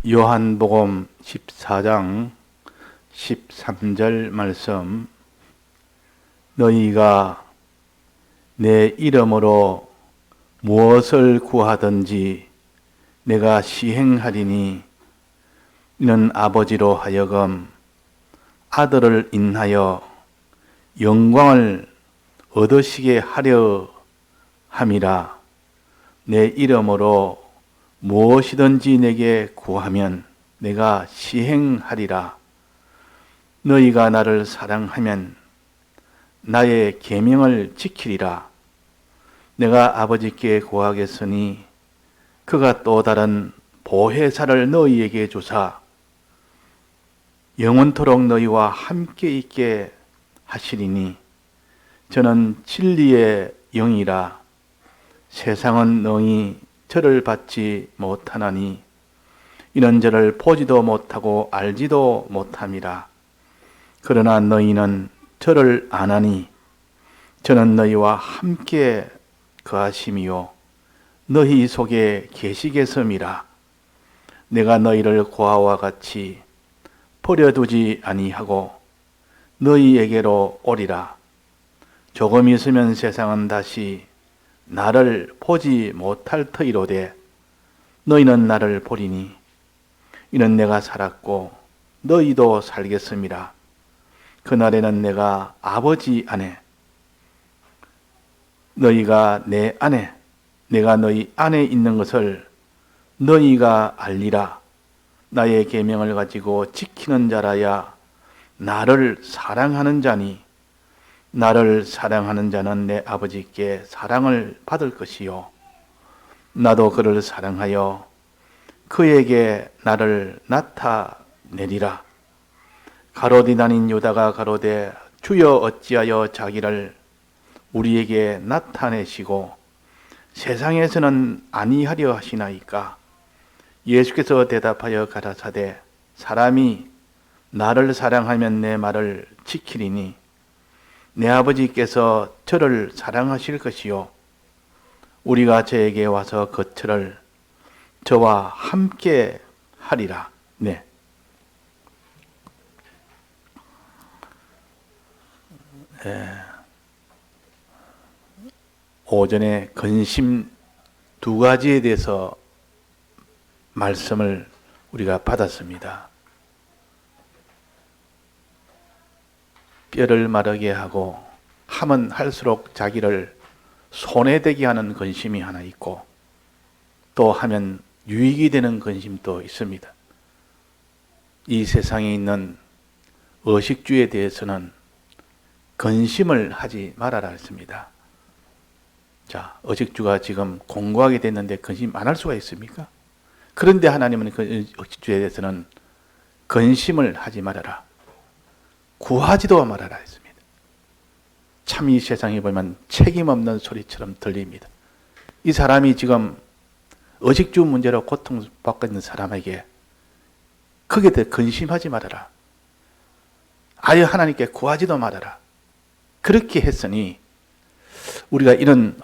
요한복음 14장 13절 말씀, 너희가 내 이름으로 무엇을 구하든지 내가 시행하리니 이는 아버지로 하여금 아들을 인하여 영광을 얻으시게 하려 함이라. 내 이름으로 무엇이든지 내게 구하면 내가 시행하리라. 너희가 나를 사랑하면 나의 계명을 지키리라. 내가 아버지께 구하겠으니 그가 또 다른 보혜사를 너희에게 주사 영원토록 너희와 함께 있게 하시리니 저는 진리의 영이라. 세상은 너희 저를 받지 못하나니 이는 저를 보지도 못하고 알지도 못함이라. 그러나 너희는 저를 아나니 저는 너희와 함께 거하심이요 너희 속에 계시겠음이라. 내가 너희를 고아와 같이 버려두지 아니하고 너희에게로 오리라. 조금 있으면 세상은 다시 나를 보지 못할 터이로되 너희는 나를 보리니 이는 내가 살았고 너희도 살겠음이라. 그날에는 내가 아버지 안에 너희가 내 안에 내가 너희 안에 있는 것을 너희가 알리라. 나의 계명을 가지고 지키는 자라야 나를 사랑하는 자니 나를 사랑하는 자는 내 아버지께 사랑을 받을 것이요 나도 그를 사랑하여 그에게 나를 나타내리라. 가로디 다닌 유다가 가로되 주여 어찌하여 자기를 우리에게 나타내시고 세상에서는 아니하려 하시나이까. 예수께서 대답하여 가라사대 사람이 나를 사랑하면 내 말을 지키리니 내 아버지께서 저를 사랑하실 것이요 우리가 저에게 와서 거처를 저와 함께 하리라. 네. 오전에 근심 두 가지에 대해서 말씀을 우리가 받았습니다. 뼈를 마르게 하고 하면 할수록 자기를 손해되게 하는 근심이 하나 있고 또 하면 유익이 되는 근심도 있습니다. 이 세상에 있는 의식주에 대해서는 근심을 하지 말아라 했습니다. 자, 의식주가 지금 공고하게 됐는데 근심 안 할 수가 있습니까? 그런데 하나님은 그 의식주에 대해서는 근심을 하지 말아라. 구하지도 말아라 했습니다. 참 이 세상에 보면 책임 없는 소리처럼 들립니다. 이 사람이 지금 의식주 문제로 고통받고 있는 사람에게 거기에 대해 근심하지 말아라. 아예 하나님께 구하지도 말아라. 그렇게 했으니 우리가 이런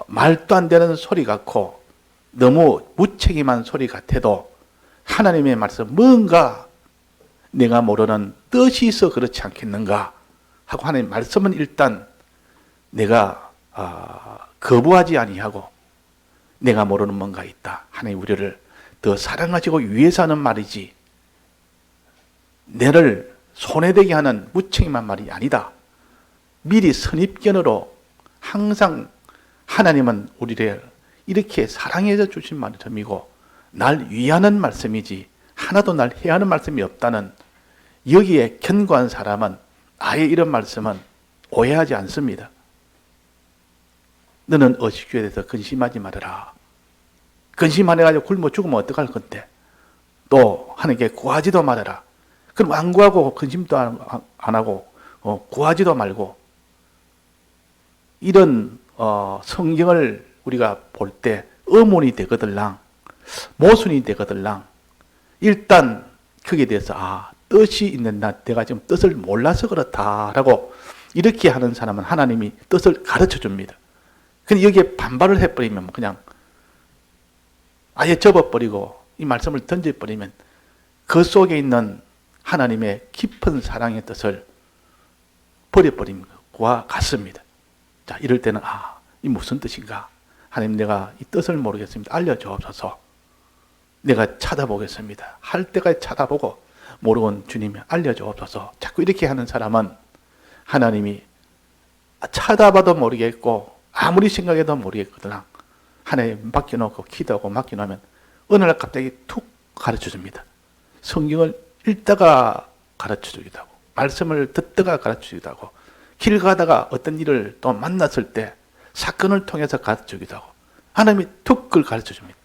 말도 안 되는 소리 같고 너무 무책임한 소리 같아도 하나님의 말씀 뭔가 내가 모르는 뜻이 있어 그렇지 않겠는가 하고 하나님 말씀은 일단 내가 거부하지 아니하고 내가 모르는 뭔가 있다. 하나님 우리를 더 사랑하시고 위해서 하는 말이지 내를 손해되게 하는 무책임한 말이 아니다. 미리 선입견으로 항상 하나님은 우리를 이렇게 사랑해서 주신 말씀이고 날 위하는 말씀이지 하나도 날 해하는 말씀이 없다는 여기에 견고한 사람은 아예 이런 말씀은 오해하지 않습니다. 너는 의식주에 대해서 근심하지 말아라. 근심 안 해가지고 굶어 죽으면 어떡할 건데. 또 하나님께 구하지도 말아라. 그럼 안 구하고 근심도 안 하고 구하지도 말고 이런 성경을 우리가 볼 때 의문이 되거들랑 모순이 되거들랑 일단 거기에 대해서 뜻이 있는 내가 지금 뜻을 몰라서 그렇다라고 이렇게 하는 사람은 하나님이 뜻을 가르쳐 줍니다. 근데 여기에 반발을 해버리면 그냥 아예 접어버리고 이 말씀을 던져버리면 그 속에 있는 하나님의 깊은 사랑의 뜻을 버려버린 것과 같습니다. 자, 이럴 때는 이 무슨 뜻인가? 하나님, 내가 이 뜻을 모르겠습니다. 알려주옵소서. 내가 찾아보겠습니다. 할 때까지 찾아보고 모르건 주님이 알려주옵소서. 자꾸 이렇게 하는 사람은 하나님이 찾아봐도 모르겠고 아무리 생각해도 모르겠거든. 하나님 맡겨놓고 기도하고 맡겨놓으면 어느 날 갑자기 툭 가르쳐줍니다. 성경을 읽다가 가르쳐주기도 하고 말씀을 듣다가 가르쳐주기도 하고 길 가다가 어떤 일을 또 만났을 때 사건을 통해서 가르쳐주기도 하고 하나님이 툭 그걸 가르쳐줍니다.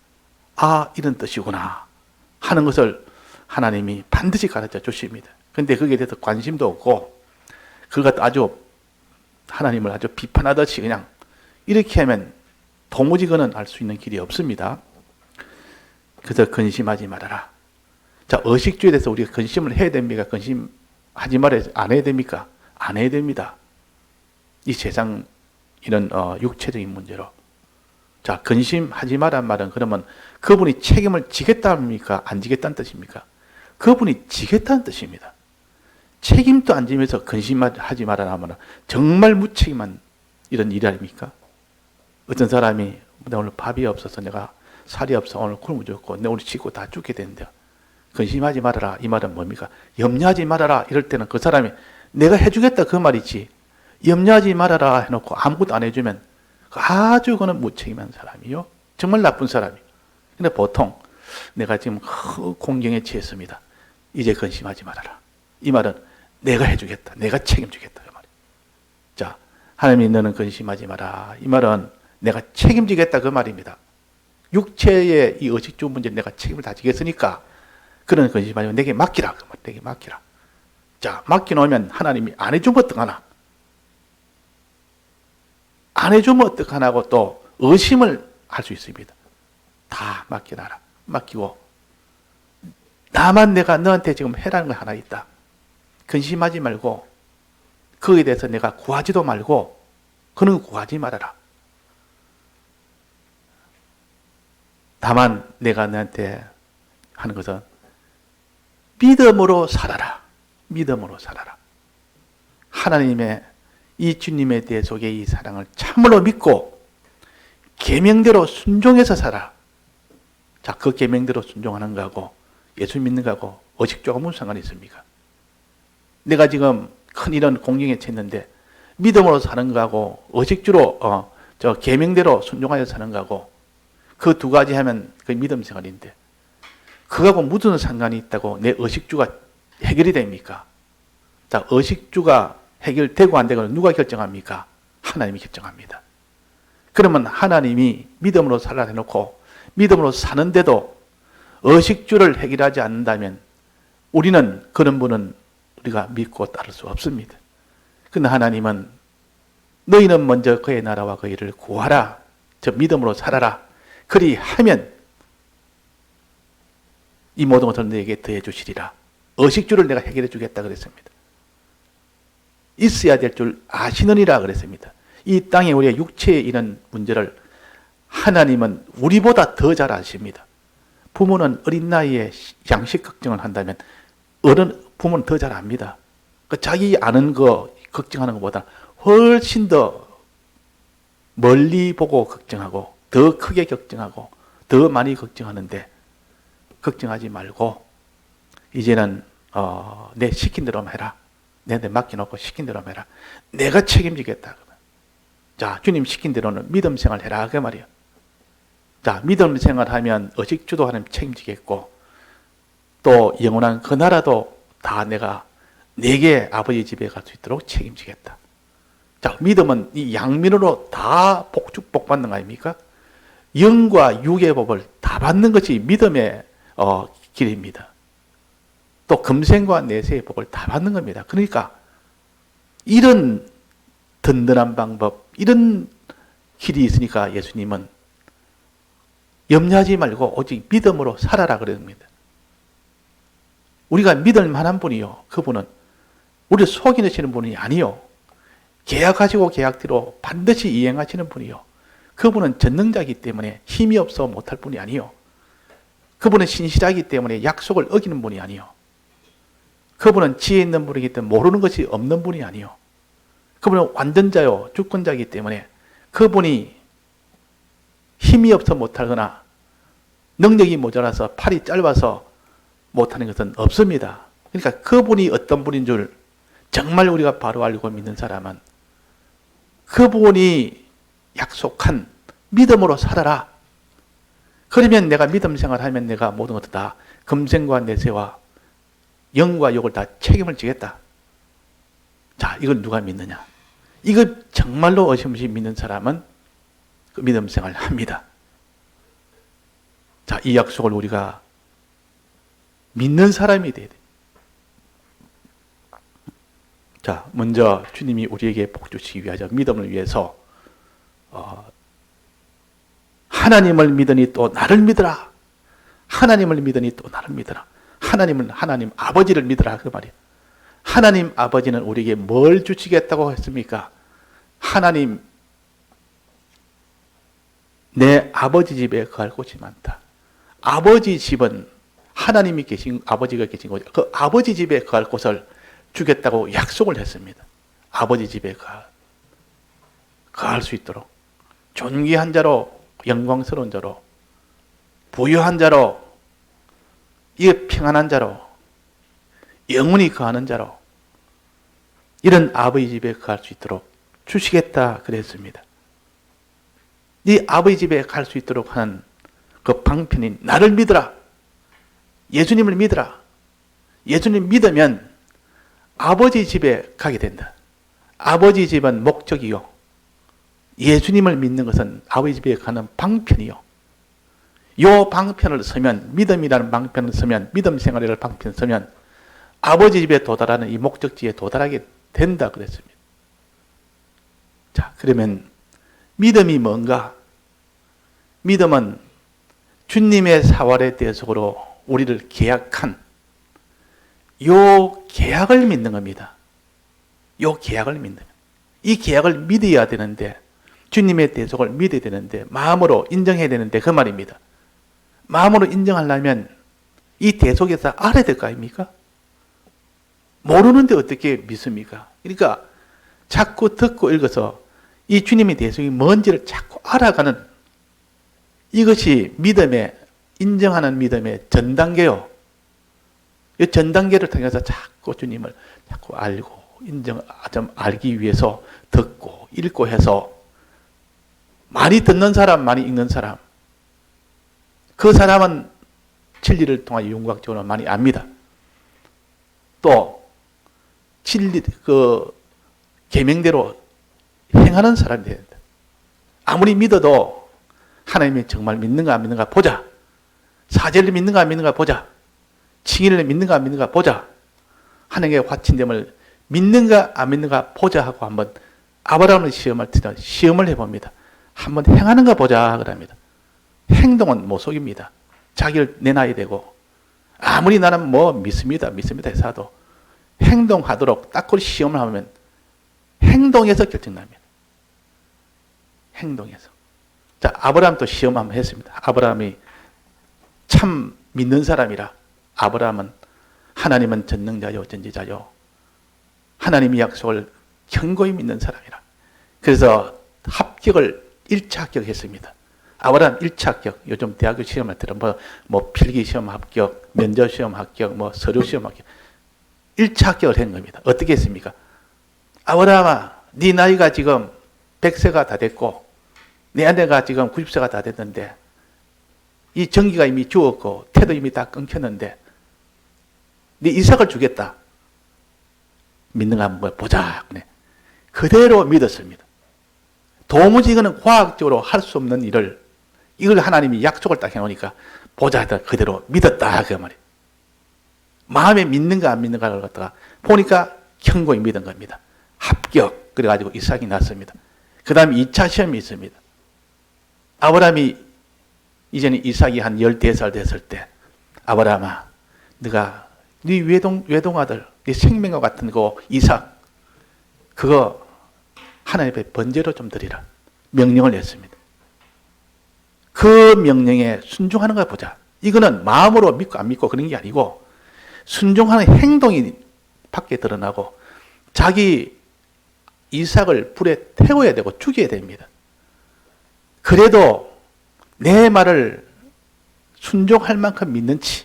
이런 뜻이구나 하는 것을 하나님이 반드시 가르쳐 주십니다. 그런데 거기에 대해서 관심도 없고 그가 아주 하나님을 아주 비판하듯이 그냥 이렇게 하면 도무지 그는 알 수 있는 길이 없습니다. 그래서 근심하지 말아라. 자, 의식주에 대해서 우리가 근심을 해야 됩니까? 근심하지 말아야 안 해야 됩니까? 안 해야 됩니다. 이 세상 이런 육체적인 문제로. 자, 근심하지 말란 말은 그러면 그분이 책임을 지겠답니까? 안 지겠다는 뜻입니까? 그분이 지겠다는 뜻입니다. 책임도 안 지면서 근심하지 말아라 하면 정말 무책임한 이런 일 아닙니까? 어떤 사람이 오늘 밥이 없어서 내가 살이 없어 오늘 굶어 죽고 내가 오늘 죽고 다 죽게 되는데 근심하지 말아라 이 말은 뭡니까? 염려하지 말아라 이럴 때는 그 사람이 내가 해주겠다 그 말이지 염려하지 말아라 해놓고 아무것도 안 해주면 아주 그는 무책임한 사람이요. 정말 나쁜 사람이요. 근데 보통 내가 지금 공경에 처했습니다. 이제 근심하지 말아라. 이 말은 내가 해주겠다. 내가 책임지겠다. 그 말이에요. 자, 하나님이 너는 근심하지 마라. 이 말은 내가 책임지겠다. 그 말입니다. 육체의 이 의식주 문제 내가 책임을 다 지겠으니까 그런 근심하지 마. 내게 맡기라. 그 말, 내게 맡기라. 자, 맡겨놓으면 하나님이 안 해주면 어떡하나? 안 해주면 어떡하나고 또 의심을 할 수 있습니다. 다 맡겨놔라. 맡기고 다만 내가 너한테 지금 해라는 거 하나 있다. 근심하지 말고 거기에 대해서 내가 구하지도 말고 그런 거 구하지 말아라. 다만 내가 너한테 하는 것은 믿음으로 살아라. 믿음으로 살아라. 하나님의 이 주님의 대 속에 이 사랑을 참으로 믿고 계명대로 순종해서 살아. 자, 그 계명대로 순종하는 거하고 예수 믿는 거하고 의식주가 무슨 상관이 있습니까? 내가 지금 큰 이런 공경에 처했는데 믿음으로 사는 거하고 의식주로 저 계명대로 순종하여 사는 거하고 그 두 가지 하면 그 믿음 생활인데 그거하고 무슨 상관이 있다고 내 의식주가 해결이 됩니까? 자, 의식주가 해결되고 안 되고 누가 결정합니까? 하나님이 결정합니다. 그러면 하나님이 믿음으로 살라 해놓고 믿음으로 사는데도 의식주를 해결하지 않는다면 우리는 그런 분은 우리가 믿고 따를 수 없습니다. 그런데 하나님은 너희는 먼저 그의 나라와 그의 일을 구하라. 저 믿음으로 살아라. 그리하면 이 모든 것을 너에게 더해 주시리라. 의식주를 내가 해결해 주겠다 그랬습니다. 있어야 될 줄 아시느니라 그랬습니다. 이 땅에 우리의 육체의 이런 문제를 하나님은 우리보다 더 잘 아십니다. 부모는 어린 나이에 양식 걱정을 한다면 부모는 더 잘 압니다. 자기 아는 거 걱정하는 것보다 훨씬 더 멀리 보고 걱정하고 더 크게 걱정하고 더 많이 걱정하는데 걱정하지 말고 이제는 내 시킨 대로만 해라. 내한테 맡겨놓고 시킨 대로만 해라. 내가 책임지겠다. 자, 주님 시킨 대로는 믿음 생활 해라. 그 말이에요. 자, 믿음 생활하면 의식주도 하나님 책임지겠고 또 영원한 그 나라도 다 내게 아버지 집에 갈 수 있도록 책임지겠다. 자, 믿음은 이 양면으로 다 복 받는 거 아닙니까? 영과 육의 법을 다 받는 것이 믿음의 길입니다. 또 금생과 내세의 복을 다 받는 겁니다. 그러니까 이런 든든한 방법, 이런 길이 있으니까 예수님은 염려하지 말고 오직 믿음으로 살아라 그럽니다. 우리가 믿을 만한 분이요. 그분은 우리를 속이시는 분이 아니요. 계약하시고 계약대로 반드시 이행하시는 분이요. 그분은 전능자이기 때문에 힘이 없어 못할 분이 아니요. 그분은 신실하기 때문에 약속을 어기는 분이 아니요. 그분은 지혜 있는 분이기 때문에 모르는 것이 없는 분이 아니요. 그분은 완전자요, 주권자이기 때문에 그분이 힘이 없어 못하거나 능력이 모자라서 팔이 짧아서 못하는 것은 없습니다. 그러니까 그분이 어떤 분인 줄 정말 우리가 바로 알고 믿는 사람은 그분이 약속한 믿음으로 살아라. 그러면 내가 믿음 생활하면 내가 모든 것을 다 금생과 내세와 영과 욕을 다 책임을 지겠다. 자, 이걸 누가 믿느냐? 이걸 정말로 어심없이 믿는 사람은 그 믿음 생활을 합니다. 자, 이 약속을 우리가 믿는 사람이 돼야 돼. 자, 먼저 주님이 우리에게 복 주시기 위하여 믿음을 위해서 하나님을 믿으니 또 나를 믿으라. 하나님을 믿으니 또 나를 믿으라. 하나님은 하나님 아버지를 믿으라 그 말이에요. 하나님 아버지는 우리에게 뭘 주시겠다고 했습니까? 하나님 내 아버지 집에 거할 곳이 많다. 아버지 집은 하나님이 계신 아버지가 계신 곳. 그 아버지 집에 거할 곳을 주겠다고 약속을 했습니다. 아버지 집에 거할 수 있도록 존귀한 자로 영광스러운 자로 부유한 자로 이게 평안한 자로 영원히 거하는 자로 이런 아버지 집에 거할 수 있도록 주시겠다 그랬습니다. 네 아버지 집에 갈 수 있도록 하는 그 방편인 나를 믿으라. 예수님을 믿으라. 예수님 믿으면 아버지 집에 가게 된다. 아버지 집은 목적이요. 예수님을 믿는 것은 아버지 집에 가는 방편이요. 요 방편을 서면, 믿음이라는 방편을 서면, 믿음 생활이라는 방편을 서면 아버지 집에 도달하는 이 목적지에 도달하게 된다 그랬습니다. 자, 그러면 믿음이 뭔가? 믿음은 주님의 사활의 대속으로 우리를 계약한 요 계약을 믿는 겁니다. 요 계약을 믿는 겁니다. 이 계약을 믿어야 되는데 주님의 대속을 믿어야 되는데 마음으로 인정해야 되는데 그 말입니다. 마음으로 인정하려면 이 대속에서 알아야 될 거 아닙니까? 모르는데 어떻게 믿습니까? 그러니까 자꾸 듣고 읽어서 이 주님의 대속이 뭔지를 자꾸 알아가는 이것이 믿음의 인정하는 믿음의 전 단계요. 이 전 단계를 통해서 자꾸 주님을 자꾸 알고 좀 알기 위해서 듣고 읽고 해서 많이 듣는 사람, 많이 읽는 사람 그 사람은 진리를 통하여 윤곽적으로 많이 압니다. 또 진리 그 계명대로 행하는 사람이 돼야 된다. 아무리 믿어도 하나님이 정말 믿는가 안 믿는가 보자. 사제를 믿는가 안 믿는가 보자. 칭의를 믿는가 안 믿는가 보자. 하나님의 화친됨을 믿는가 안 믿는가 보자 하고 한번 아브라함을 시험할 때 시험을 해봅니다. 한번 행하는가 보자 그럽니다. 행동은 못 속입니다. 자기를 내놔야 되고 아무리 나는 뭐 믿습니다 해서도 행동하도록 딱 그 시험을 하면 행동에서 결정납니다. 행동에서. 자, 아브라함도 시험 한번 했습니다. 아브라함이 참 믿는 사람이라 아브라함은 하나님은 전능자요 전지자요 하나님의 약속을 견고히 믿는 사람이라. 그래서 합격을 1차 합격했습니다. 아브라함 1차 합격. 요즘 대학교 시험할 때는 뭐 필기 시험 합격, 면접 시험 합격, 뭐 서류 시험 합격. 1차 합격을 한 겁니다. 어떻게 했습니까? 아브라함아, 네 나이가 지금 100세가 다 됐고 내 아내가 지금 90세가 다 됐는데 이 전기가 이미 죽었고 태도 이미 다 끊겼는데 네 이삭을 주겠다. 믿는가 한번 보자. 그대로 믿었습니다. 도무지 이거는 과학적으로 할 수 없는 일을 이걸 하나님이 약속을 딱 해놓으니까 보자 하다 그대로 믿었다 그 말이에요. 마음에 믿는가 안 믿는가를 갖다가 보니까 견고히 믿은 겁니다. 합격. 그래가지고 이삭이 났습니다. 그 다음에 2차 시험이 있습니다. 아브라함이 이제는 이삭이 한 14살 됐을 때 아브라함아 네가 네 외동아들 네 생명과 같은 거 이삭 그거 하나님 앞에 번제로 좀 드리라 명령을 했습니다. 그 명령에 순종하는 거 보자. 이거는 마음으로 믿고 안 믿고 그런 게 아니고 순종하는 행동이 밖에 드러나고 자기 이삭을 불에 태워야 되고 죽여야 됩니다. 그래도 내 말을 순종할 만큼 믿는지,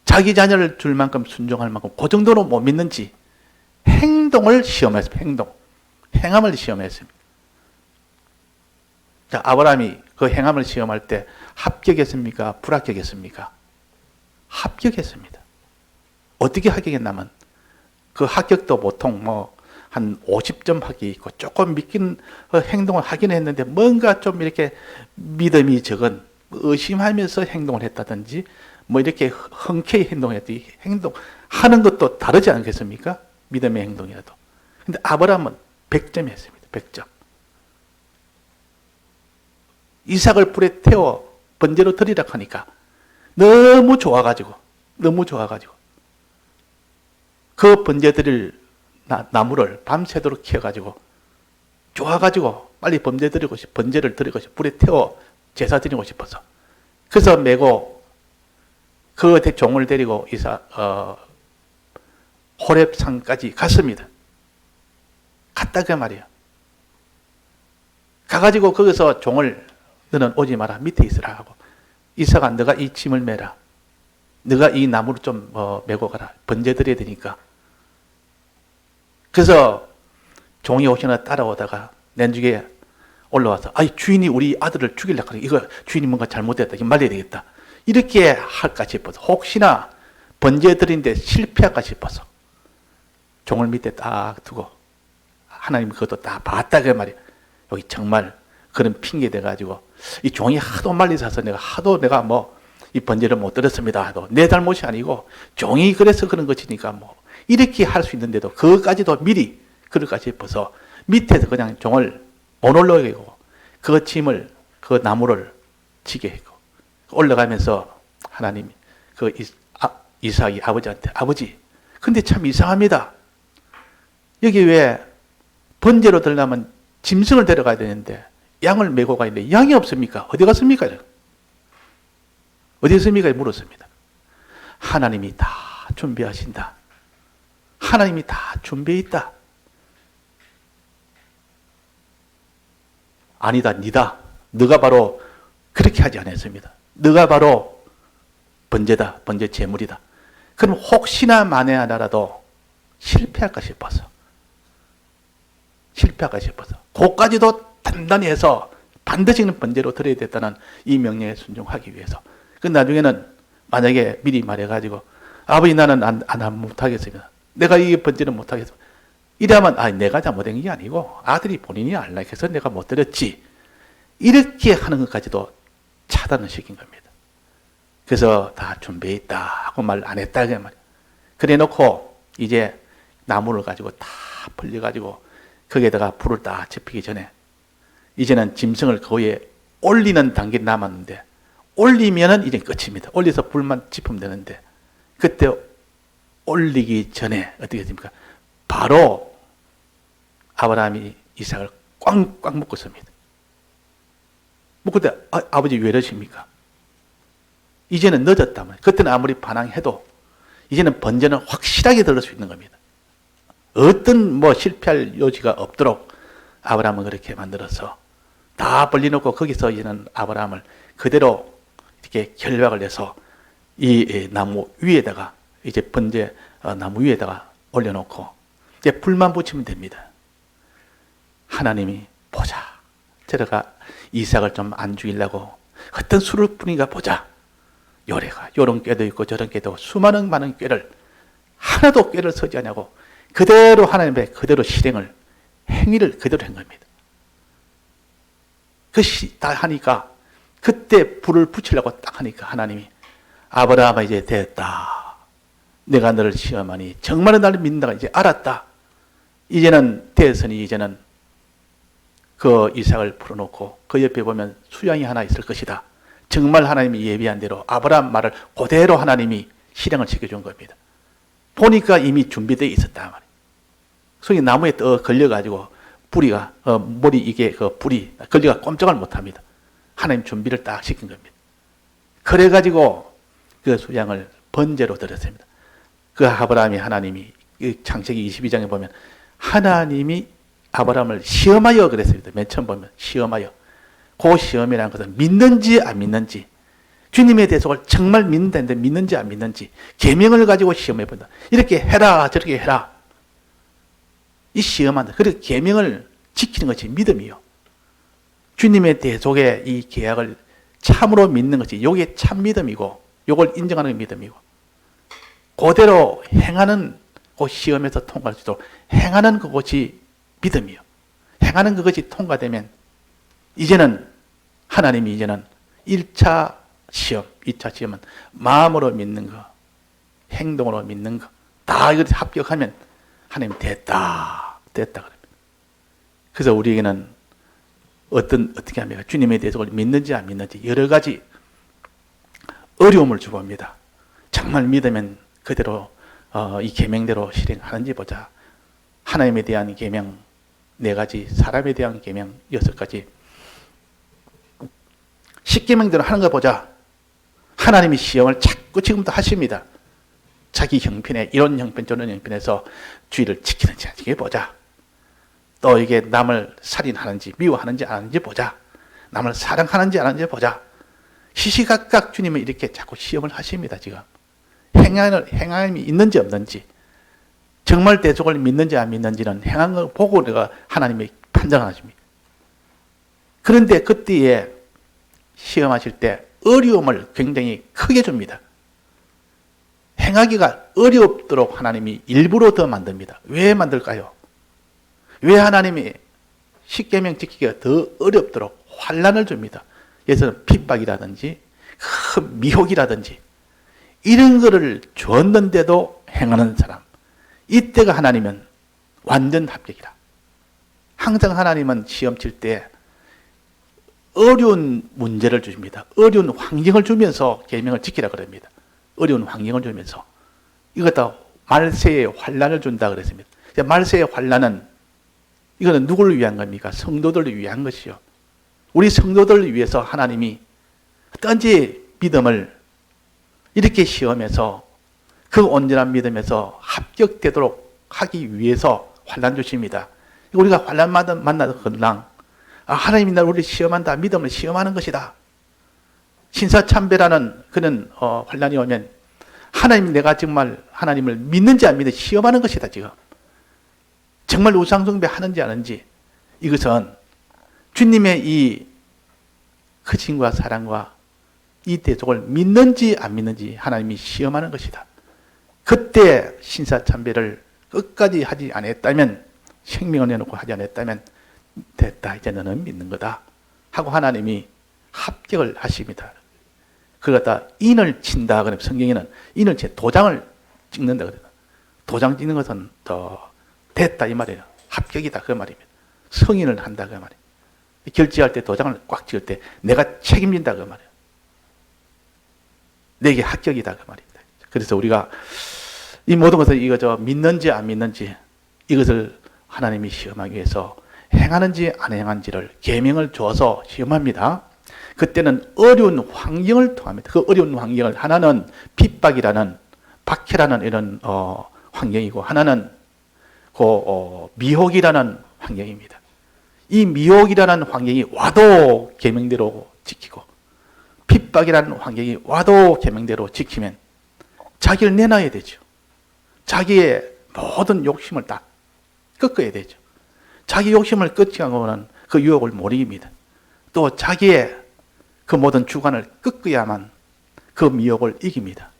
자기 자녀를 줄 만큼 순종할 만큼 그 정도로 못 믿는지 행동을 시험했습니다. 행함을 시험했습니다. 자, 아브라함이 그 행함을 시험할 때 합격했습니까? 불합격했습니까? 합격했습니다. 어떻게 합격했냐면 그 합격도 보통 한 50점 합격이 있고 조금 믿긴 행동을 하긴 했는데 뭔가 좀 이렇게 믿음이 적은 의심하면서 행동을 했다든지 이렇게 흔쾌히 행동했더니 행동하는 것도 다르지 않겠습니까? 믿음의 행동이라도. 근데 아브라함은 100점 했습니다. 100점. 이삭을 불에 태워 번제로 드리라 하니까 너무 좋아가지고 그 번제 드릴 나무를 밤새도록 키워가지고 좋아가지고 빨리 번제를 드리고 싶어 불에 태워 제사 드리고 싶어서 그래서 메고 그 종을 데리고 호렙산까지 갔습니다. 갔다 그 말이에요. 가가지고 거기서 종을 너는 오지 마라 밑에 있으라 하고 이삭아 너가 이 짐을 매라. 너가 이 나무를 좀 메고 가라. 번제 드려야 되니까. 그래서 종이 혹시나 따라오다가 낸죽에 올라와서 주인이 우리 아들을 죽이려고 하니까 이거 주인이 뭔가 잘못됐다. 이거 말려야 되겠다. 이렇게 할까 싶어서 혹시나 번제 드린데 실패할까 싶어서 종을 밑에 딱 두고 하나님 그것도 다 봤다 그 말이에요. 여기 정말 그런 핑계 대가지고 이 종이 하도 말리서서 내가 이 번제를 못 드렸습니다 하도 내 잘못이 아니고 종이 그래서 그런 것이니까 이렇게 할 수 있는데도 그것까지도 미리 그럴까 싶어서 밑에서 그냥 종을 못 올라오게 하고 그 짐을 그 나무를 지게 했고 올라가면서 하나님이 그 이삭이 아버지한테 아버지 근데 참 이상합니다. 여기 왜 번제로 들려면 짐승을 데려가야 되는데 양을 메고 가 있는데 양이 없습니까? 어디 갔습니까? 어디 있습니까? 물었습니다. 하나님이 다 준비하신다. 하나님이 다 준비해 있다. 아니다, 니다. 너가 바로 그렇게 하지 않았습니다. 너가 바로 번제다, 번제 제물이다. 그럼 혹시나 만에 하나라도 실패할까 싶어서. 그까지도 단단히 해서 반드시는 번제로 드려야 됐다는 이 명령에 순종하기 위해서. 그 나중에는 만약에 미리 말해가지고 아버지 나는 못하겠습니다. 내가 이 번제는 못하겠습니다. 이러면 내가 잘못한 게 아니고 아들이 본인이 알라 해서 내가 못 드렸지. 이렇게 하는 것까지도 차단을 시킨 겁니다. 그래서 다 준비했다 하고 말 안 했다 그 말이에요. 그래 놓고 이제 나무를 가지고 다 벌려가지고 거기에다가 불을 딱 지피기 전에 이제는 짐승을 거기에 올리는 단계 남았는데 올리면은 이제 끝입니다. 올려서 불만 지피면 되는데 그때 올리기 전에 어떻게 됩니까? 바로 아브라함이 이삭을 꽝꽝 묶었습니다. 묶을 때 아버지 왜 이러십니까? 이제는 늦었다. 그때는 아무리 반항해도 이제는 번제는 확실하게 들을 수 있는 겁니다. 어떤 실패할 여지가 없도록 아브라함은 그렇게 만들어서 다 벌려놓고 거기서 이제는 아브라함을 그대로 이렇게 결박을 해서 이 나무 위에다가 이제 번제 나무 위에다가 올려놓고 이제 불만 붙이면 됩니다. 하나님이 보자. 저래가 이삭을 좀 안 죽이려고 어떤 수를 뿌린가 보자. 요래가 요런 꾀도 있고 저런 꾀도 있고 수많은 많은 꾀를 하나도 꾀를 서지 않냐고 그대로 하나님의 그대로 실행을 행위를 그대로 한 겁니다. 그것이 다 하니까 그때 불을 붙이려고 딱 하니까 하나님이 아브라함아 이제 됐다. 내가 너를 시험하니 정말로 나를 믿는다가 이제 알았다. 이제는 됐으니 이제는 그 이삭을 풀어놓고 그 옆에 보면 수양이 하나 있을 것이다. 정말 하나님이 예비한 대로 아브라함 말을 그대로 하나님이 실행을 시켜준 겁니다. 보니까 이미 준비되어 있었단 말이에요. 속이 나무에 떠 걸려가지고 뿌리가 머리 이게 그 불이 걸려가 꼼짝을 못합니다. 하나님 준비를 딱 시킨 겁니다. 그래가지고 그 수양을 번제로 드렸습니다. 그 아브라함이 하나님이 창세기 22장에 보면 하나님이 아브라함을 시험하여 그랬습니다. 맨 처음 보면 시험하여. 그 시험이라는 것은 믿는지 안 믿는지, 주님의 대속을 정말 믿는다는데 믿는지 안 믿는지 계명을 가지고 시험해 본다. 이렇게 해라 저렇게 해라. 이 시험한다. 그래서 계명을 지키는 것이 믿음이요. 주님의 대속의 이 계약을 참으로 믿는 것이 이게 참 믿음이고, 이걸 인정하는 게 믿음이고, 그대로 행하는 그 시험에서 통과할 수 있도록 행하는 그것이 믿음이요. 행하는 그것이 통과되면 이제는 하나님이 이제는 1차 시험, 2차 시험은 마음으로 믿는 거, 행동으로 믿는 거, 다 이거 합격하면 하나님 됐다 그럽니다. 그래서 우리에게는 어떻게 합니까? 주님의 대속을 믿는지 안 믿는지 여러 가지 어려움을 주봅니다. 정말 믿으면 그대로 이 계명대로 실행하는지 보자. 하나님에 대한 계명 4가지, 사람에 대한 계명 6가지, 10계명대로 하는 거 보자. 하나님이 시험을 자꾸 지금도 하십니다. 자기 형편에 이런 형편 저런 형편에서 주의를 지키는지 안 지키는지 보자. 또 이게 남을 살인하는지 미워하는지 안 하는지 보자. 남을 사랑하는지 안 하는지 보자. 시시각각 주님은 이렇게 자꾸 시험을 하십니다. 지금 행함이 있는지 없는지, 정말 대속을 믿는지 안 믿는지는 행한 걸 보고 내가 하나님이 판단하십니다. 그런데 그때에 시험하실 때 어려움을 굉장히 크게 줍니다. 행하기가 어렵도록 하나님이 일부러 더 만듭니다. 왜 만들까요? 왜 하나님이 십계명 지키기가 더 어렵도록 환난을 줍니다. 예서는 핍박이라든지 큰 미혹이라든지 이런 거를 줬는데도 행하는 사람, 이때가 하나님은 완전 합격이라. 항상 하나님은 시험 칠 때 어려운 문제를 주십니다. 어려운 환경을 주면서 계명을 지키라 그럽니다. 어려운 환경을 주면서 이것도 말세의 환난을 준다 그랬습니다. 말세의 환난은 이거는 누구를 위한 겁니까? 성도들을 위한 것이요. 우리 성도들을 위해서 하나님이 어떤지 믿음을 이렇게 시험해서 그 온전한 믿음에서 합격되도록 하기 위해서 환난 주십니다. 우리가 환난 만나도 그러나 하나님이 나를 우리 시험한다. 믿음을 시험하는 것이다. 신사참배라는 그런 환난이 오면 하나님, 내가 정말 하나님을 믿는지 안 믿는지 시험하는 것이다. 지금 정말 우상숭배 하는지 안 하는지, 이것은 주님의 이 크신과 사랑과 이 대속을 믿는지 안 믿는지 하나님이 시험하는 것이다. 그때 신사참배를 끝까지 하지 않았다면, 생명을 내놓고 하지 않았다면 됐다, 이제 너는 믿는 거다 하고 하나님이 합격을 하십니다. 그러다 인을 친다 그러면 성경에는 인을 친 도장을 찍는다 그래요. 도장 찍는 것은 더 됐다 이 말이에요. 합격이다 그 말입니다. 승인을 한다 그 말이에요. 결제할 때 도장을 꽉 찍을 때 내가 책임진다 그 말이에요. 내게 합격이다 그 말입니다. 그래서 우리가 이 모든 것을 이거 믿는지 안 믿는지 이것을 하나님이 시험하기 위해서 행하는지 안 행하는지를 계명을 줘서 시험합니다. 그때는 어려운 환경을 통합니다. 그 어려운 환경을 하나는 핍박이라는 박해라는 이런 환경이고 하나는 미혹이라는 환경입니다. 이 미혹이라는 환경이 와도 계명대로 지키고 핍박이라는 환경이 와도 계명대로 지키면 자기를 내놔야 되죠. 자기의 모든 욕심을 다 꺾어야 되죠. 자기 욕심을 꺾으면 그 유혹을 못 이깁니다. 또 자기의 그 모든 주관을 꺾어야만 그 미혹을 이깁니다.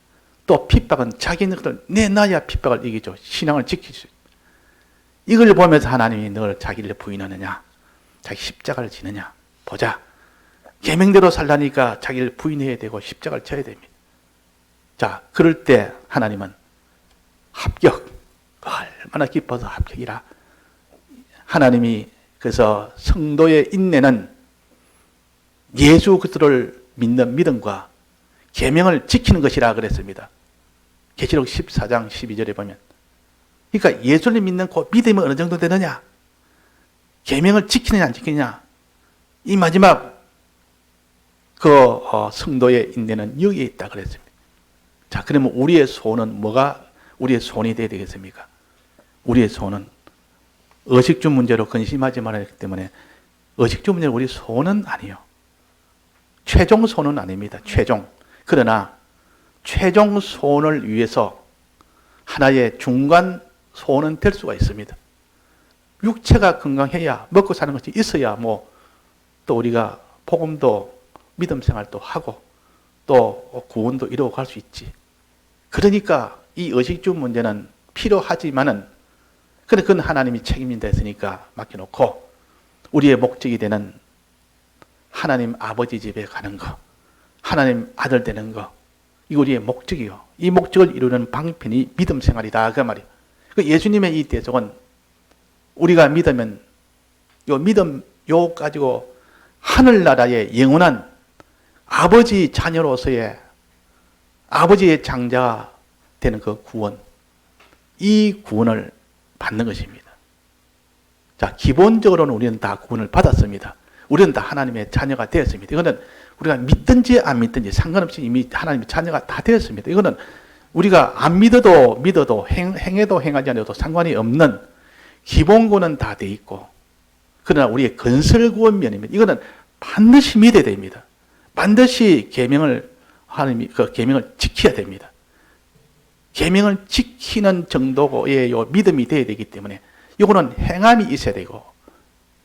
또 핍박은 자기를 내놔야 핍박을 이기죠. 신앙을 지킬 수 있습니다. 이걸 보면서 하나님이 널 자기를 부인하느냐, 자기 십자가를 지느냐 보자. 계명대로 살라니까 자기를 부인해야 되고 십자가를 져야 됩니다. 자, 그럴 때 하나님은 합격, 얼마나 기뻐서 합격이라. 하나님이 그래서 성도의 인내는 예수 그리스도를 믿는 믿음과 계명을 지키는 것이라 그랬습니다. 계시록 14장 12절에 보면, 그러니까 예수를 믿는 그 믿음이 어느 정도 되느냐, 계명을 지키느냐 안 지키느냐, 이 마지막 성도의 인내는 여기에 있다 그랬습니다. 자, 그러면 우리의 소원은 뭐가 우리의 소원이 되어야 되겠습니까? 우리의 소원은 의식주 문제로 근심하지 말아야 하기 때문에 의식주 문제는 우리 소원은 아니에요. 최종 소원은 아닙니다. 최종. 그러나 최종 소원을 위해서 하나의 중간 소원은 될 수가 있습니다. 육체가 건강해야 먹고 사는 것이 있어야 또 우리가 복음도 믿음 생활도 하고 또 구원도 이루어 갈 수 있지. 그러니까 이 의식주 문제는 필요하지만은 그건 하나님이 책임진다 했으니까 맡겨놓고 우리의 목적이 되는 하나님 아버지 집에 가는 거, 하나님 아들 되는 거, 이거 우리의 목적이요. 이 목적을 이루는 방편이 믿음 생활이다 그 말이에요. 예수님의 이 대속은 우리가 믿으면 요 믿음 요 가지고 하늘나라의 영원한 아버지 자녀로서의 아버지의 장자가 되는 그 구원, 이 구원을 받는 것입니다. 자, 기본적으로는 우리는 다 구원을 받았습니다. 우리는 다 하나님의 자녀가 되었습니다. 이거는 우리가 믿든지 안 믿든지 상관없이 이미 하나님의 자녀가 다 되었습니다. 이거는 우리가 안 믿어도 행해도 행하지 않아도 상관이 없는 기본구는 다 돼 있고, 그러나 우리의 건설구원면입니다. 이거는 반드시 믿어야 됩니다. 반드시 하나님이 그 계명을 지켜야 됩니다. 계명을 지키는 정도의 요 믿음이 되어야 되기 때문에 이거는 행함이 있어야 되고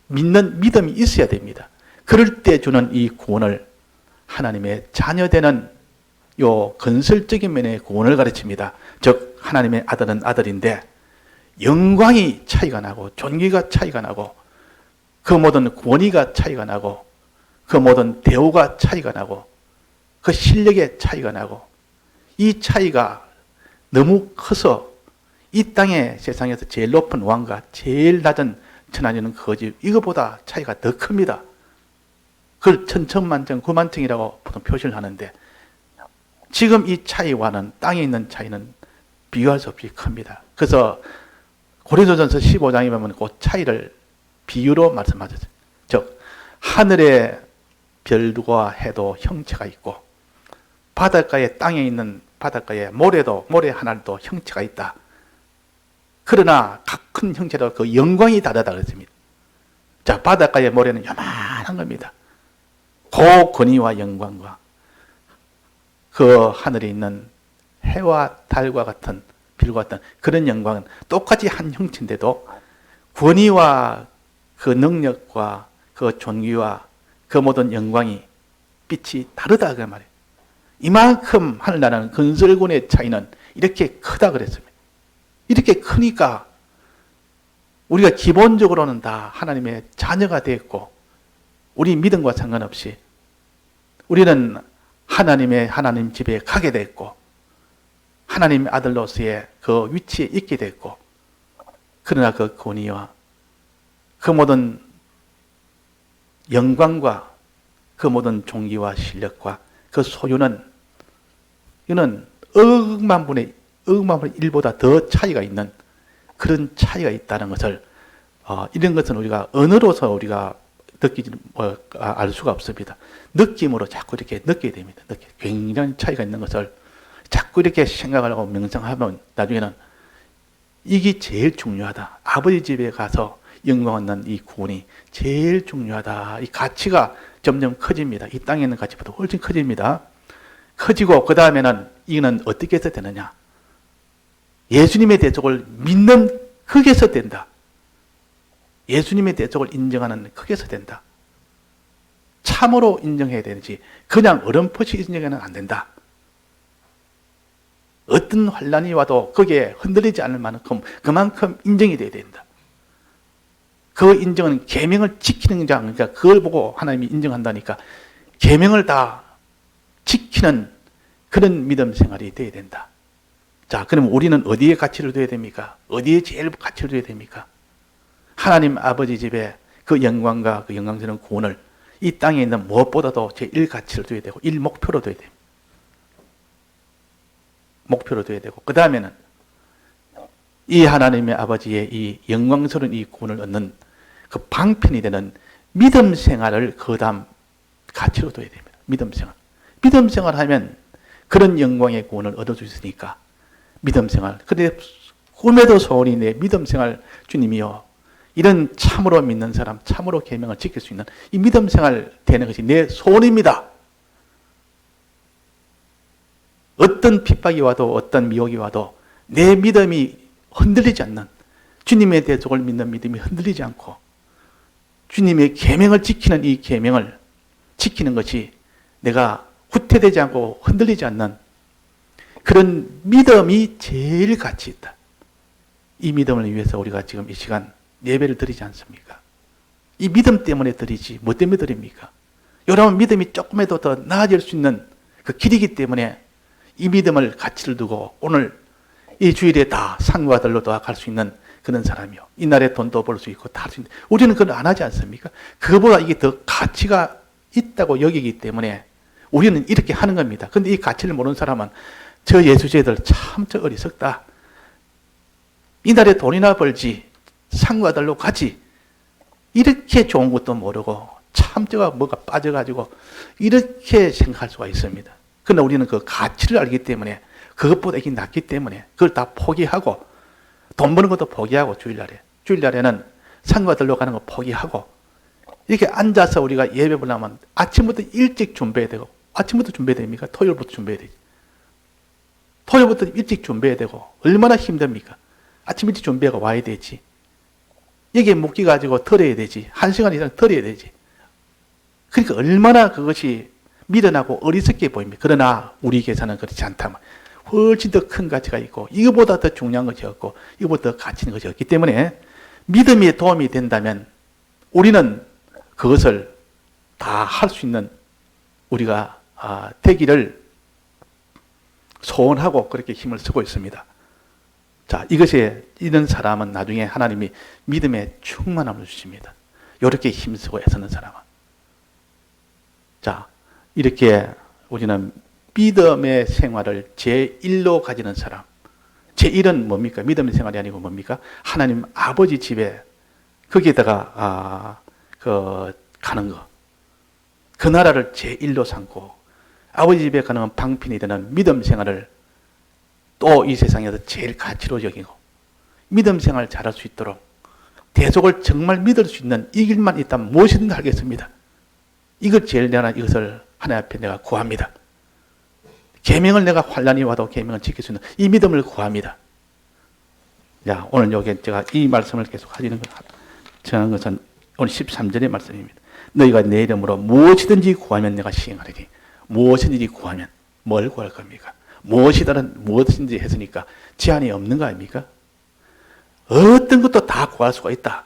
믿는 믿음이 있어야 됩니다. 그럴 때 주는 이 구원을 하나님의 자녀되는 요 건설적인 면의 구원을 가르칩니다. 즉 하나님의 아들은 아들인데 영광이 차이가 나고 존귀가 차이가 나고 그 모든 권위가 차이가 나고 그 모든 대우가 차이가 나고 그 실력의 차이가 나고 이 차이가 너무 커서 이 땅의 세상에서 제일 높은 왕과 제일 낮은 천하에는 거지 이거보다 차이가 더 큽니다. 그걸 천천만청 구만청이라고 보통 표시를 하는데 지금 이 차이와는 땅에 있는 차이는 비교할 수 없이 큽니다. 그래서 고린도전서 15장에 보면 그 차이를 비유로 말씀하셨어요. 즉 하늘의 별과 해도 형체가 있고 바닷가에 땅에 있는 바닷가에 모래 하나도 형체가 있다. 그러나 각 큰 형체도 그 영광이 다르다 그랬습니다. 자, 바닷가의 모래는 요만한 겁니다. 그 권위와 영광과 그 하늘에 있는 해와 달과 같은 별과 같은 그런 영광은 똑같이 한 형체인데도 권위와 그 능력과 그 존귀와 그 모든 영광이 빛이 다르다 그 말이에요. 이만큼 하늘나라는 건설군의 차이는 이렇게 크다 그랬습니다. 이렇게 크니까 우리가 기본적으로는 다 하나님의 자녀가 되었고 우리 믿음과 상관없이 우리는 하나님 집에 가게 됐고 하나님의 아들로서의 그 위치에 있게 됐고 그러나 그 권위와 그 모든 영광과 그 모든 존귀와 실력과 그 소유는 이는 억만 분의 1보다 더 차이가 있는 그런 차이가 있다는 것을 이런 것은 우리가 언어로서 우리가 알 수가 없습니다. 느낌으로 자꾸 이렇게 느끼게 됩니다. 굉장히 차이가 있는 것을 자꾸 이렇게 생각을 하고 명상하면 나중에는 이게 제일 중요하다. 아버지 집에 가서 영광 얻는 이 구원이 제일 중요하다. 이 가치가 점점 커집니다. 이 땅에 있는 가치보다 훨씬 커집니다. 커지고 그 다음에는 이는 어떻게 해서 되느냐? 예수님의 대속을 믿는 거기에서 된다. 예수님의 대속을 인정하는 거기에서 된다. 참으로 인정해야 되는지 그냥 어렴풋이 인정해는 안 된다. 어떤 환란이 와도 거기에 흔들리지 않을 만큼 그만큼 인정이 돼야 된다. 그 인정은 계명을 지키는 자, 그러니까 그걸 보고 하나님이 인정한다니까 계명을 다 지키는 그런 믿음 생활이 돼야 된다. 자, 그럼 우리는 어디에 가치를 둬야 됩니까? 어디에 제일 가치를 둬야 됩니까? 하나님 아버지 집에 그 영광과 그 영광스러운 구원을 이 땅에 있는 무엇보다도 제일 가치를 둬야 되고 일 목표로 둬야 됩니다. 목표로 둬야 되고 그 다음에는 이 하나님의 아버지의 이 영광스러운 이 구원을 얻는 그 방편이 되는 믿음 생활을 그 다음 가치로 둬야 됩니다. 믿음 생활. 믿음 생활 하면 그런 영광의 구원을 얻을 수 있으니까 믿음 생활. 그런데 꿈에도 소원이 내 믿음 생활 주님이여. 이런 참으로 믿는 사람, 참으로 계명을 지킬 수 있는 이 믿음 생활 되는 것이 내 소원입니다. 어떤 핍박이 와도 어떤 미혹이 와도 내 믿음이 흔들리지 않는, 주님의 대속을 믿는 믿음이 흔들리지 않고 주님의 계명을 지키는 이 계명을 지키는 것이 내가 후퇴되지 않고 흔들리지 않는 그런 믿음이 제일 가치 있다. 이 믿음을 위해서 우리가 지금 이 시간 예배를 드리지 않습니까? 이 믿음 때문에 드리지 뭐 때문에 드립니까? 여러분 믿음이 조금이라도 더 나아질 수 있는 그 길이기 때문에 이 믿음을 가치를 두고 오늘 이 주일에 다 상과 들로 다 갈 수 있는 그런 사람이요. 이날에 돈도 벌 수 있고 다 할 수 있는데 우리는 그걸 안 하지 않습니까? 그거보다 이게 더 가치가 있다고 여기기 때문에 우리는 이렇게 하는 겁니다. 근데 이 가치를 모르는 사람은 저 예수제들 참 저 어리석다. 이날에 돈이나 벌지 상과 들로 가지. 이렇게 좋은 것도 모르고 참 저가 뭐가 빠져가지고 이렇게 생각할 수가 있습니다. 그러나 우리는 그 가치를 알기 때문에 그것보다 이게 낫기 때문에 그걸 다 포기하고 돈 버는 것도 포기하고 주일날에는 상과 들로 가는 거 포기하고 이렇게 앉아서 우리가 예배 보려면 아침부터 일찍 준비해야 되고 아침부터 준비해야 됩니까? 토요일부터 준비해야 되지. 토요일부터 일찍 준비해야 되고 얼마나 힘듭니까? 아침 일찍 준비하고 와야 되지. 여기에 묶이 가지고 털어야 되지. 1시간 이상 털어야 되지. 그러니까 얼마나 그것이 미련하고 어리석게 보입니다. 그러나 우리 계산은 그렇지 않다. 훨씬 더 큰 가치가 있고 이거보다 더 중요한 것이 없고 이거보다 더 가치 있는 것이 없기 때문에 믿음이 도움이 된다면 우리는 그것을 다 할 수 있는 우리가 되기를 소원하고 그렇게 힘을 쓰고 있습니다. 자, 이것에 이런 사람은 나중에 하나님이 믿음의 충만함을 주십니다. 이렇게 힘쓰고 애쓰는 사람은. 자, 이렇게 우리는 믿음의 생활을 제1로 가지는 사람. 제1은 뭡니까? 믿음의 생활이 아니고 뭡니까? 하나님 아버지 집에 거기에다가 가는 거. 그 나라를 제1로 삼고 아버지 집에 가는 방편이 되는 믿음 생활을 또 이 세상에서 제일 가치로 여기고 믿음 생활 잘할 수 있도록 대속을 정말 믿을 수 있는 이 길만 있다면 무엇이든 하겠습니다. 이것 제일 내가 이것을 하나님 앞에 내가 구합니다. 계명을 내가 환난이 와도 계명을 지킬 수 있는 이 믿음을 구합니다. 자, 오늘 여기 제가 이 말씀을 계속 하시는 정한 것은 오늘 13절의 말씀입니다. 너희가 내 이름으로 무엇이든지 구하면 내가 시행하리니. 무엇이든지 구하면 뭘 구할 겁니까? 무엇이든지 했으니까 제한이 없는 거 아닙니까? 어떤 것도 다 구할 수가 있다.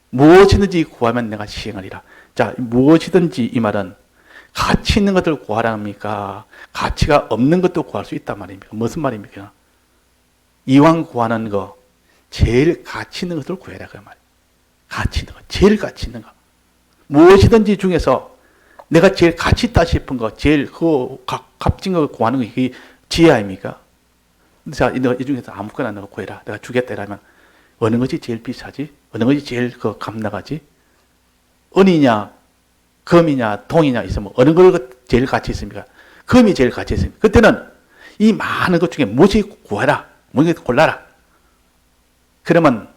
무엇이든지 구하면 내가 시행하리라. 자, 무엇이든지 이 말은 가치 있는 것들 구하라 합니까? 가치가 없는 것도 구할 수 있단 말입니까? 무슨 말입니까? 이왕 구하는 거 제일 가치 있는 것들 구해라 그 말이에요. 가치 있는 거, 제일 가치 있는 거. 무엇이든지 중에서 내가 제일 가치 있다 싶은 거, 제일 그 값진 거 구하는 거 이게 지혜 아닙니까? 자, 이 중에서 아무거나 내가 구해라. 내가 주겠다 이러면 어느 것이 제일 비싸지? 어느 것이 제일 값 나가지? 은이냐, 금이냐, 동이냐 있으면 어느 걸 제일 가치 있습니까? 금이 제일 가치 있습니다. 그때는 이 많은 것 중에 무엇이 구해라. 무엇이 골라라. 그러면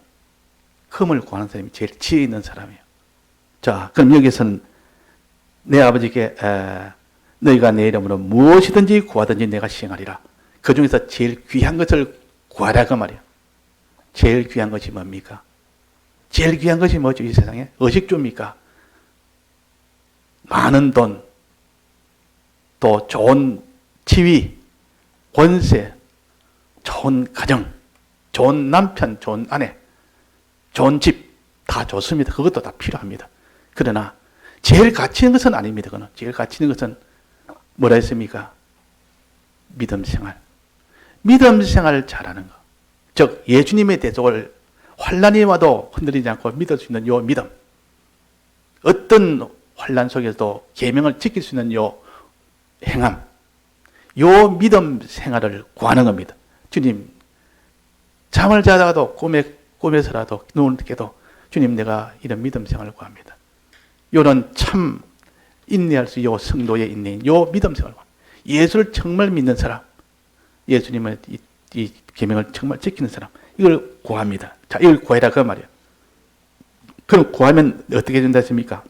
금을 구하는 사람이 제일 지혜 있는 사람이에요. 자, 그럼 여기서는 내 아버지께 너희가 내 이름으로 무엇이든지 구하든지 내가 시행하리라. 그 중에서 제일 귀한 것을 구하라 그 말이에요. 제일 귀한 것이 뭡니까? 제일 귀한 것이 뭐죠 이 세상에? 의식주입니까? 많은 돈, 또 좋은 지위, 권세, 좋은 가정, 좋은 남편, 좋은 아내, 좋은 집 다 좋습니다. 그것도 다 필요합니다. 그러나 제일 가치 있는 것은 아닙니다. 그거는. 제일 가치 있는 것은 뭐라 했습니까? 믿음 생활. 믿음 생활을 잘하는 것. 즉 예수님의 대속을 환난이 와도 흔들리지 않고 믿을 수 있는 요 믿음. 어떤 환난 속에서도 계명을 지킬 수 있는 요 행함. 요 믿음 생활을 구하는 겁니다. 주님, 잠을 자다가도 꿈에서라도 눈을 깨도 주님 내가 이런 믿음 생활을 구합니다. 이런 참 인내할 수 있는 성도의 인내인 요 믿음 생활. 예수를 정말 믿는 사람, 예수님의 이 계명을 정말 지키는 사람, 이걸 구합니다. 자, 이걸 구해라 그 말이에요. 그럼 구하면 어떻게 해준다 했습니까?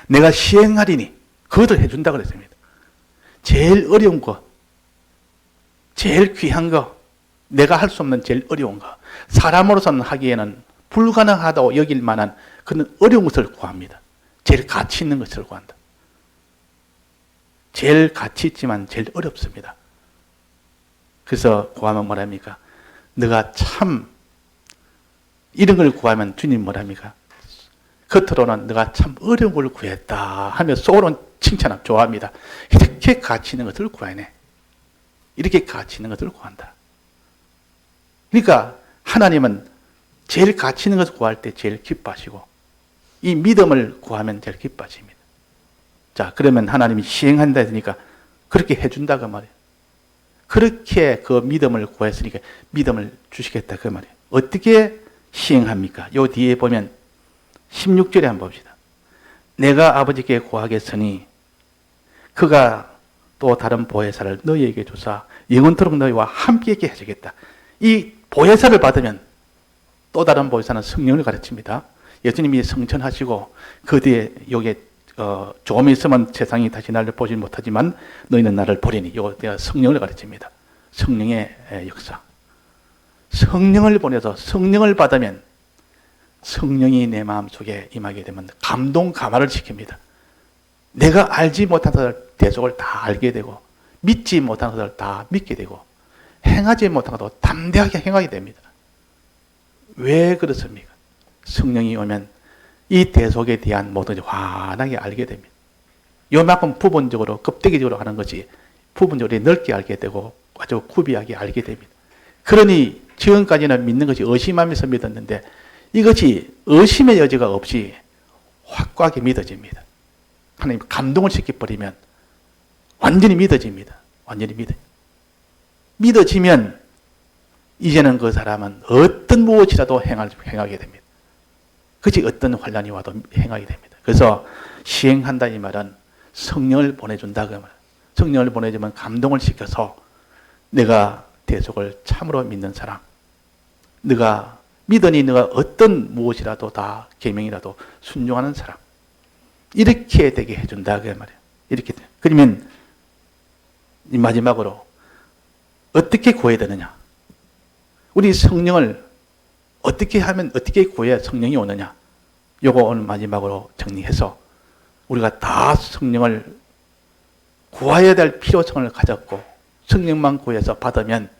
내가 시행하리니 그것을 해준다 그랬습니다. 제일 어려운 거, 제일 귀한 거, 내가 할 수 없는 제일 어려운 거, 사람으로서는 하기에는 불가능하다고 여길 만한 그런 어려운 것을 구합니다. 제일 가치 있는 것을 구한다. 제일 가치 있지만 제일 어렵습니다. 그래서 구하면 뭐랍니까? 너가 참, 이런 걸 구하면 주님 뭐랍니까? 겉으로는 너가 참 어려운 걸 구했다 하며 속으로는 칭찬하고 좋아합니다. 이렇게 가치 있는 것을 구하네. 이렇게 가치 있는 것을 구한다. 그러니까 하나님은 제일 가치 있는 것을 구할 때 제일 기뻐하시고 이 믿음을 구하면 제일 기뻐하십니다. 자, 그러면 하나님이 시행한다 했으니까 그렇게 해준다 그 말이에요. 그렇게 그 믿음을 구했으니까 믿음을 주시겠다 그 말이에요. 어떻게 시행합니까? 요 뒤에 보면 16절에 한번 봅시다. 내가 아버지께 구하겠으니 그가 또 다른 보혜사를 너희에게 주사 영원토록 너희와 함께 있게 해주겠다. 이 보혜사를 받으면 또 다른 보혜사는 성령을 가르칩니다. 예수님이 성천하시고 그 뒤에 여기에 조금 있으면 세상이 다시 나를 보지 못하지만 너희는 나를 보리니 이거 성령을 가르칩니다. 성령의 역사. 성령을 보내서 성령을 받으면 성령이 내 마음속에 임하게 되면 감동 감화를 시킵니다. 내가 알지 못한 것을 대속을 다 알게 되고 믿지 못한 것을 다 믿게 되고 행하지 못한 것도 담대하게 행하게 됩니다. 왜 그렇습니까? 성령이 오면 이 대속에 대한 모든 것을 환하게 알게 됩니다. 요만큼 부분적으로 껍데기적으로 하는 것이 부분적으로 넓게 알게 되고 아주 구비하게 알게 됩니다. 그러니 지금까지는 믿는 것이 의심하면서 믿었는데 이것이 의심의 여지가 없이 확고하게 믿어집니다. 하나님 감동을 시켜버리면 완전히 믿어집니다. 완전히 믿어지면 이제는 그 사람은 어떤 무엇이라도 행하게 됩니다. 그것이 어떤 환난이 와도 행하게 됩니다. 그래서 시행한다 이 말은 성령을 보내준다 그 말. 성령을 보내주면 감동을 시켜서 내가 대속을 참으로 믿는 사람, 네가 믿으니 네가 어떤 무엇이라도 다 계명이라도 순종하는 사람, 이렇게 되게 해준다 그 말이에요. 이렇게 돼. 그러면 마지막으로 어떻게 구해야 되느냐? 우리 성령을 어떻게 하면 어떻게 구해야 성령이 오느냐? 요거 오늘 마지막으로 정리해서 우리가 다 성령을 구해야 될 필요성을 가졌고 성령만 구해서 받으면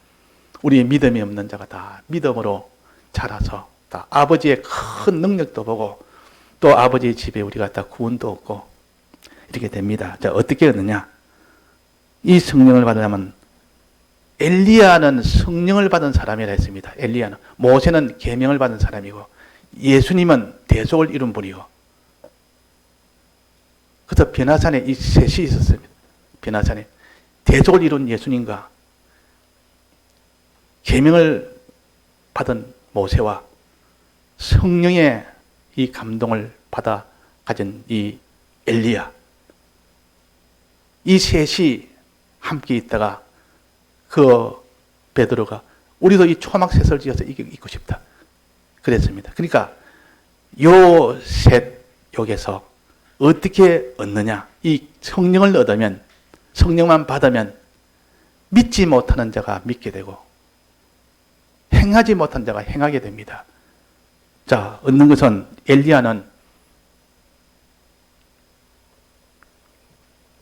우리 믿음이 없는 자가 다 믿음으로 자라서 다 아버지의 큰 능력도 보고 또 아버지의 집에 우리가 다 구원도 얻고 이렇게 됩니다. 자, 어떻게 얻느냐? 이 성령을 받으려면 엘리야는 성령을 받은 사람이라 했습니다. 엘리야는. 모세는 계명을 받은 사람이고 예수님은 대속을 이룬 분이고 그래서 변화산에 이 셋이 있었습니다. 변화산에 대속을 이룬 예수님과 계명을 받은 모세와 성령의 이 감동을 받아 가진 이 엘리야, 이 셋이 함께 있다가 그 베드로가 우리도 이 초막셋을 지어서 있고 싶다 그랬습니다. 그러니까 요 셋 여기서 어떻게 얻느냐? 이 성령을 얻으면 성령만 받으면 믿지 못하는 자가 믿게 되고 행하지 못한 자가 행하게 됩니다. 자, 얻는 것은 엘리야는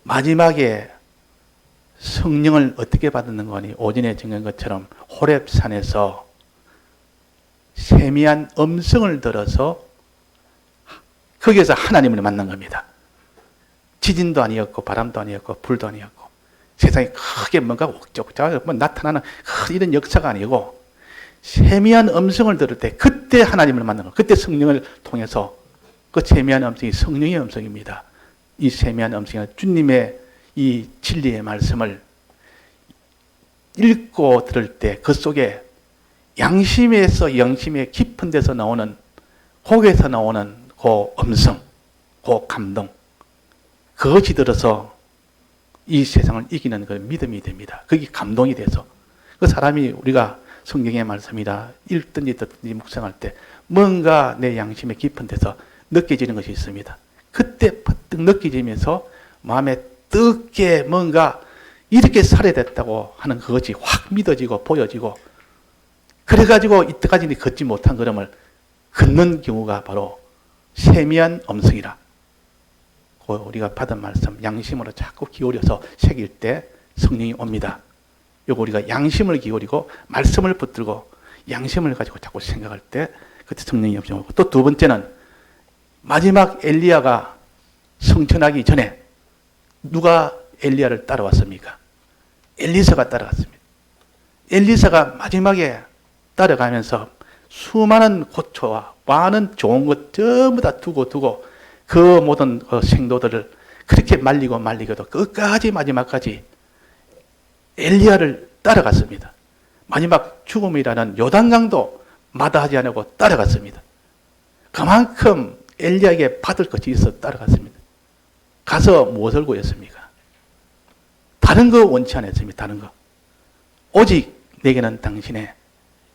마지막에 성령을 어떻게 받는 거니? 오전에 정한 것처럼 호렙산에서 세미한 음성을 들어서 거기에서 하나님을 만난 겁니다. 지진도 아니었고 바람도 아니었고 불도 아니었고 세상에 크게 뭔가 옥적옥적 나타나는 이런 역사가 아니고 세미한 음성을 들을 때 그때 하나님을 만난 거예요. 그때 성령을 통해서 그 세미한 음성이 성령의 음성입니다. 이 세미한 음성은 주님의 이 진리의 말씀을 읽고 들을 때 그 속에 양심에서 영심의 깊은 데서 나오는, 거기에서 나오는 그 음성, 그 감동, 그것이 들어서 이 세상을 이기는 그 믿음이 됩니다. 그게 감동이 돼서 그 사람이 우리가 성경의 말씀이라 읽든지 듣든지 묵상할 때 뭔가 내 양심의 깊은 데서 느껴지는 것이 있습니다. 그때 퍼뜩 느껴지면서 마음에 뜨겁게 뭔가 이렇게 살해됐다고 하는 그것이 확 믿어지고 보여지고 그래가지고 이때까지 걷지 못한 걸음을 걷는 경우가 바로 세미한 음성이라. 우리가 받은 말씀 양심으로 자꾸 기울여서 새길 때 성령이 옵니다. 요거 우리가 양심을 기울이고 말씀을 붙들고 양심을 가지고 자꾸 생각할 때 그때 성령이 오고 또 두 번째는 마지막 엘리야가 성천하기 전에 누가 엘리야를 따라왔습니까? 엘리사가 따라갔습니다. 엘리사가 마지막에 따라가면서 수많은 고초와 많은 좋은 것 전부 다 두고 그 모든 생도들을 그렇게 말리고도 끝까지 마지막까지 엘리야를 따라갔습니다. 마지막 죽음이라는 요단강도 마다하지 않고 따라갔습니다. 그만큼 엘리야에게 받을 것이 있어 따라갔습니다. 가서 무엇을 구했습니까? 다른 거 원치 않았습니다. 다른 거. 오직 내게는 당신의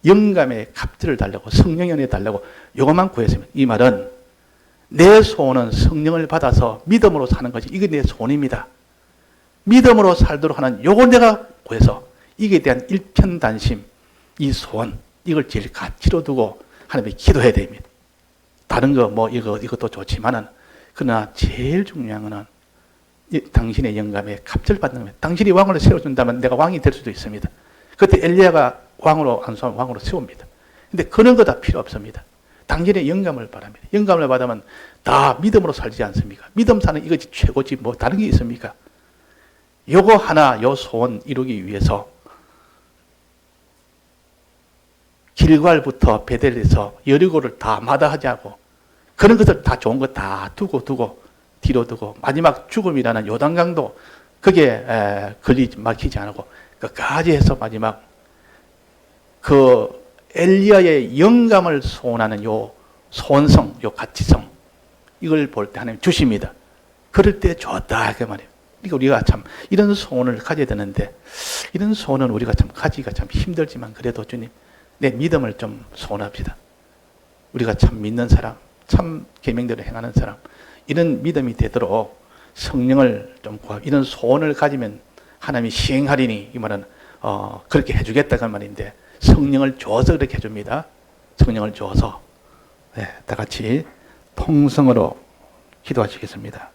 영감의 갑절을 달라고 성령의 은혜 달라고 이것만 구했습니다. 이 말은 내 소원은 성령을 받아서 믿음으로 사는 것이 이게 내 소원입니다. 믿음으로 살도록 하는 요걸 내가 구해서 이게 대한 일편단심, 이 소원 이걸 제일 가치로 두고 하나님께 기도해야 됩니다. 다른 거 뭐 이것도 좋지만은 그러나 제일 중요한 거는 당신의 영감에 갑절받는 거예요. 당신이 왕으로 세워준다면 내가 왕이 될 수도 있습니다. 그때 엘리야가 왕으로 안수하면 왕으로 세웁니다. 근데 그런 거 다 필요 없습니다. 당신의 영감을 바랍니다. 영감을 받으면 다 믿음으로 살지 않습니까? 믿음 사는 이것이 최고지 뭐 다른 게 있습니까? 요거 하나 요 소원 이루기 위해서 길갈부터 베델에서 여리고를 다 마다하지 않고 그런 것을 다 좋은 거 다 두고 뒤로 두고 마지막 죽음이라는 요단강도 그게 막히지 않고 끝까지 해서 마지막 그 엘리야의 영감을 소원하는 요 소원성, 요 가치성 이걸 볼 때 하나님 주십니다. 그럴 때 좋았다 그 말이에요. 그러니까 우리가 참 이런 소원을 가져야 되는데 이런 소원은 우리가 참 가지기가 참 힘들지만 그래도 주님 내 믿음을 좀 소원합시다. 우리가 참 믿는 사람, 참 계명대로 행하는 사람 이런 믿음이 되도록 성령을 좀 구하고 이런 소원을 가지면 하나님이 시행하리니 이 말은 그렇게 해주겠다 그 말인데 성령을 줘서 그렇게 해줍니다. 성령을 줘서 다 같이 통성으로 기도하시겠습니다.